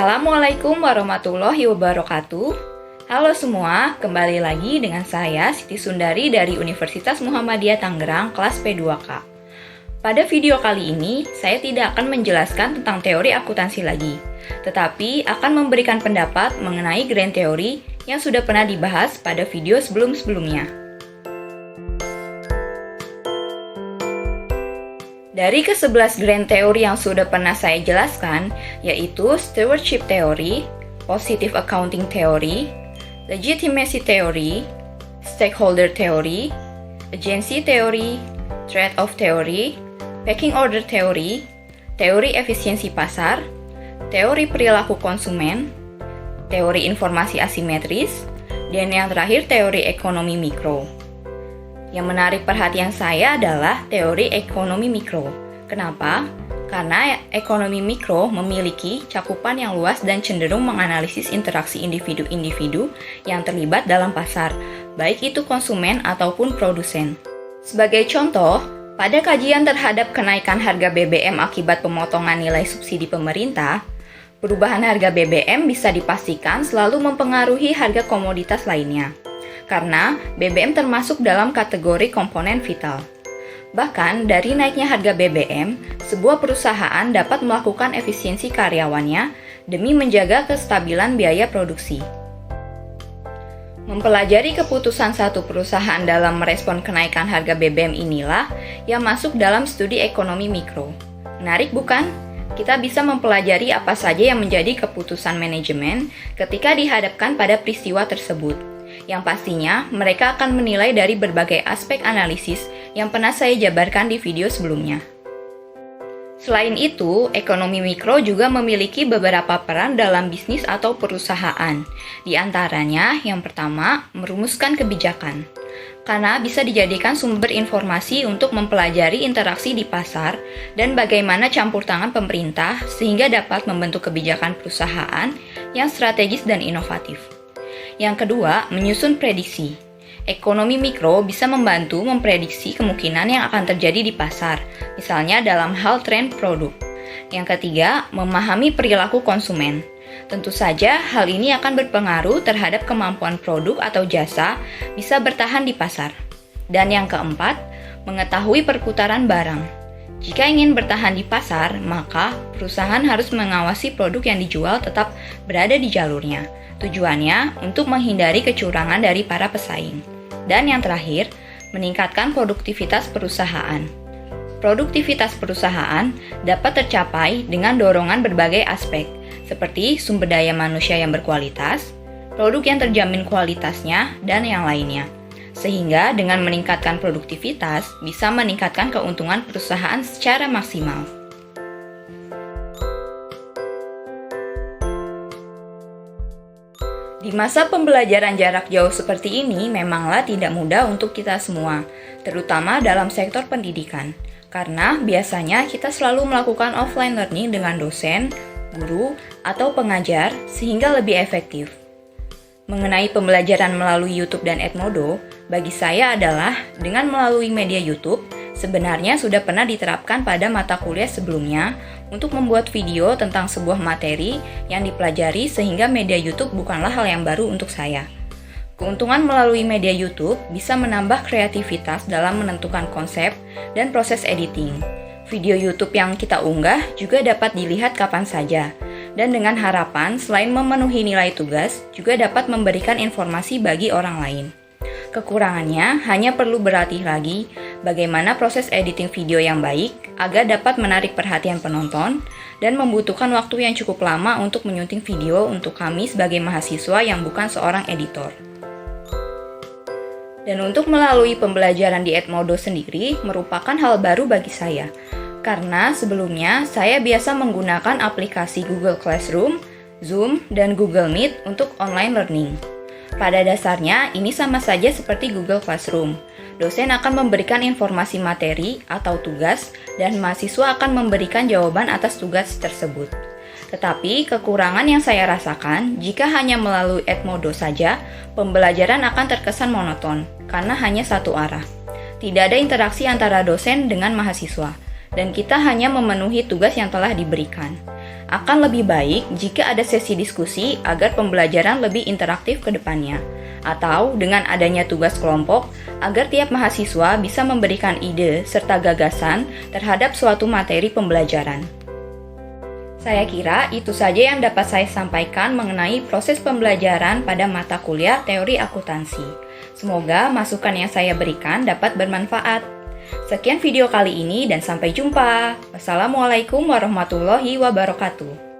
Assalamualaikum warahmatullahi wabarakatuh. Halo semua, kembali lagi dengan saya Siti Sundari dari Universitas Muhammadiyah Tangerang kelas P2K. Pada video kali ini, saya tidak akan menjelaskan tentang teori akuntansi lagi, tetapi akan memberikan pendapat mengenai grand teori yang sudah pernah dibahas pada video sebelum-sebelumnya. Dari ke-11 grand teori yang sudah pernah saya jelaskan, yaitu Stewardship Theory, Positive Accounting Theory, Legitimacy Theory, Stakeholder Theory, Agency Theory, Trade-off Theory, Pecking Order Theory, Teori Efisiensi Pasar, Teori Perilaku Konsumen, Teori Informasi Asimetris, dan yang terakhir Teori Ekonomi Mikro. Yang menarik perhatian saya adalah teori ekonomi mikro. Kenapa? Karena ekonomi mikro memiliki cakupan yang luas dan cenderung menganalisis interaksi individu-individu yang terlibat dalam pasar, baik itu konsumen ataupun produsen. Sebagai contoh, pada kajian terhadap kenaikan harga BBM akibat pemotongan nilai subsidi pemerintah, perubahan harga BBM bisa dipastikan selalu mempengaruhi harga komoditas lainnya, karena BBM termasuk dalam kategori komponen vital. Bahkan, dari naiknya harga BBM, sebuah perusahaan dapat melakukan efisiensi karyawannya demi menjaga kestabilan biaya produksi. Mempelajari keputusan satu perusahaan dalam merespon kenaikan harga BBM inilah yang masuk dalam studi ekonomi mikro. Menarik bukan? Kita bisa mempelajari apa saja yang menjadi keputusan manajemen ketika dihadapkan pada peristiwa tersebut. Yang pastinya, mereka akan menilai dari berbagai aspek analisis yang pernah saya jabarkan di video sebelumnya. Selain itu, ekonomi mikro juga memiliki beberapa peran dalam bisnis atau perusahaan. Di antaranya, yang pertama, merumuskan kebijakan. Karena bisa dijadikan sumber informasi untuk mempelajari interaksi di pasar dan bagaimana campur tangan pemerintah sehingga dapat membentuk kebijakan perusahaan yang strategis dan inovatif. Yang kedua, menyusun prediksi. Ekonomi mikro bisa membantu memprediksi kemungkinan yang akan terjadi di pasar, misalnya dalam hal tren produk. Yang ketiga, memahami perilaku konsumen. Tentu saja, hal ini akan berpengaruh terhadap kemampuan produk atau jasa bisa bertahan di pasar. Dan yang keempat, mengetahui perputaran barang. Jika ingin bertahan di pasar, maka perusahaan harus mengawasi produk yang dijual tetap berada di jalurnya. Tujuannya untuk menghindari kecurangan dari para pesaing. Dan yang terakhir, meningkatkan produktivitas perusahaan. Produktivitas perusahaan dapat tercapai dengan dorongan berbagai aspek, seperti sumber daya manusia yang berkualitas, produk yang terjamin kualitasnya, dan yang lainnya. Sehingga dengan meningkatkan produktivitas, bisa meningkatkan keuntungan perusahaan secara maksimal. Di masa pembelajaran jarak jauh seperti ini memanglah tidak mudah untuk kita semua, terutama dalam sektor pendidikan. Karena biasanya kita selalu melakukan offline learning dengan dosen, guru, atau pengajar sehingga lebih efektif. Mengenai pembelajaran melalui YouTube dan Edmodo, bagi saya adalah dengan melalui media YouTube, sebenarnya sudah pernah diterapkan pada mata kuliah sebelumnya untuk membuat video tentang sebuah materi yang dipelajari sehingga media YouTube bukanlah hal yang baru untuk saya. Keuntungan melalui media YouTube bisa menambah kreativitas dalam menentukan konsep dan proses editing. Video YouTube yang kita unggah juga dapat dilihat kapan saja, dan dengan harapan selain memenuhi nilai tugas, juga dapat memberikan informasi bagi orang lain. Kekurangannya hanya perlu berlatih lagi bagaimana proses editing video yang baik agar dapat menarik perhatian penonton dan membutuhkan waktu yang cukup lama untuk menyunting video untuk kami sebagai mahasiswa yang bukan seorang editor. Dan untuk melalui pembelajaran di Edmodo sendiri merupakan hal baru bagi saya, karena sebelumnya saya biasa menggunakan aplikasi Google Classroom, Zoom, dan Google Meet untuk online learning. Pada dasarnya, ini sama saja seperti Google Classroom. Dosen akan memberikan informasi materi atau tugas, dan mahasiswa akan memberikan jawaban atas tugas tersebut. Tetapi, kekurangan yang saya rasakan, jika hanya melalui Edmodo saja, pembelajaran akan terkesan monoton, karena hanya satu arah. Tidak ada interaksi antara dosen dengan mahasiswa, dan kita hanya memenuhi tugas yang telah diberikan. Akan lebih baik jika ada sesi diskusi agar pembelajaran lebih interaktif ke depannya, atau dengan adanya tugas kelompok agar tiap mahasiswa bisa memberikan ide serta gagasan terhadap suatu materi pembelajaran. Saya kira itu saja yang dapat saya sampaikan mengenai proses pembelajaran pada mata kuliah teori akuntansi. Semoga masukan yang saya berikan dapat bermanfaat. Sekian video kali ini dan sampai jumpa. Wassalamualaikum warahmatullahi wabarakatuh.